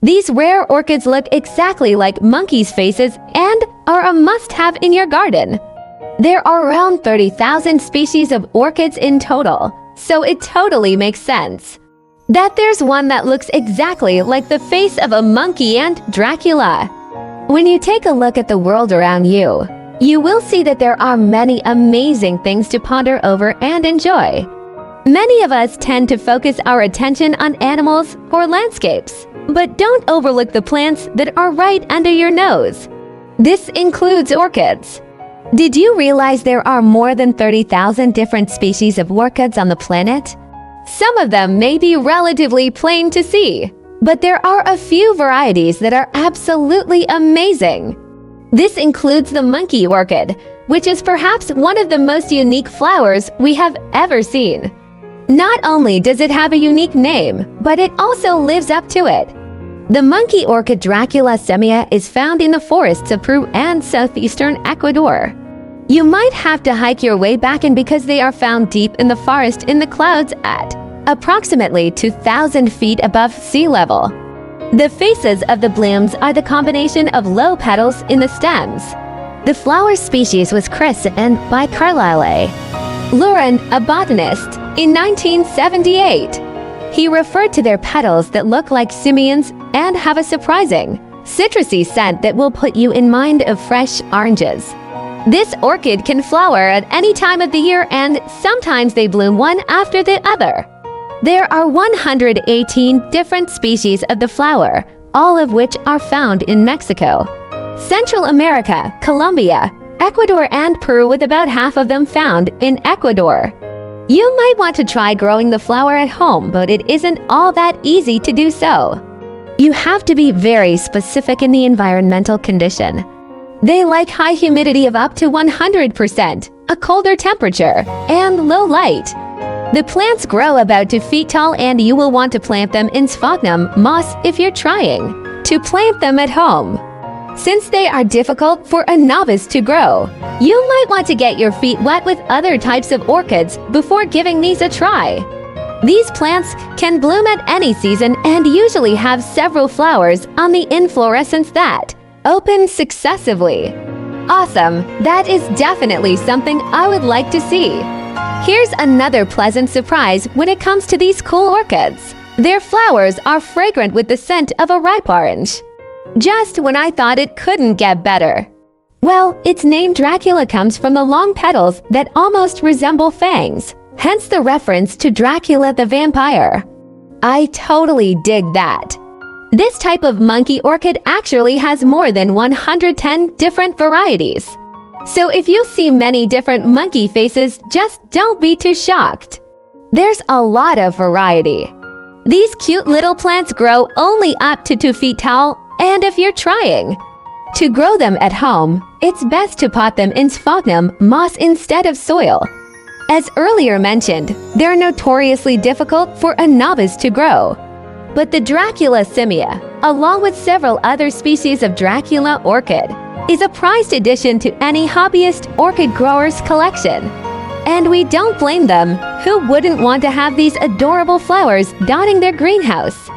These rare orchids look exactly like monkeys' faces and are a must-have in your garden. There are around 30,000 species of orchids in total, so it totally makes sense that there's one that looks exactly like the face of a monkey and Dracula. When you take a look at the world around you, you will see that there are many amazing things to ponder over and enjoy. Many of us tend to focus our attention on animals or landscapes, but don't overlook the plants that are right under your nose. This includes orchids. Did you realize there are more than 30,000 different species of orchids on the planet? Some of them may be relatively plain to see, but there are a few varieties that are absolutely amazing. This includes the monkey orchid, which is perhaps one of the most unique flowers we have ever seen. Not only does it have a unique name, but it also lives up to it. The monkey orchid Dracula semia is found in the forests of Peru and southeastern Ecuador. You might have to hike your way back in because they are found deep in the forest in the clouds at approximately 2,000 feet above sea level. The faces of the blooms are the combination of low petals in the stems. The flower species was christened by Carlyle A. Lauren, a botanist, in 1978. He referred to their petals that look like simians and have a surprising, citrusy scent that will put you in mind of fresh oranges. This orchid can flower at any time of the year, and sometimes they bloom one after the other. There are 118 different species of the flower, all of which are found in Mexico, Central America, Colombia, Ecuador, and Peru, with about half of them found in Ecuador. You might want to try growing the flower at home, but it isn't all that easy to do so. You have to be very specific in the environmental condition. They like high humidity of up to 100%, a colder temperature, and low light. The plants grow about 2 feet tall, and you will want to plant them in sphagnum moss if you're trying to plant them at home. Since they are difficult for a novice to grow, you might want to get your feet wet with other types of orchids before giving these a try. These plants can bloom at any season and usually have several flowers on the inflorescence that open successively. Awesome! That is definitely something I would like to see. Here's another pleasant surprise when it comes to these cool orchids. Their flowers are fragrant with the scent of a ripe orange. Just when I thought it couldn't get better. Well, its name Dracula comes from the long petals that almost resemble fangs, hence the reference to Dracula the vampire. I totally dig that. This type of monkey orchid actually has more than 110 different varieties. So if you see many different monkey faces, just don't be too shocked. There's a lot of variety. These cute little plants grow only up to 2 feet tall, and if you're trying to grow them at home, it's best to pot them in sphagnum moss instead of soil. As earlier mentioned, they're notoriously difficult for a novice to grow. But the Dracula simia, along with several other species of Dracula orchid, is a prized addition to any hobbyist orchid grower's collection. And we don't blame them. Who wouldn't want to have these adorable flowers dotting their greenhouse?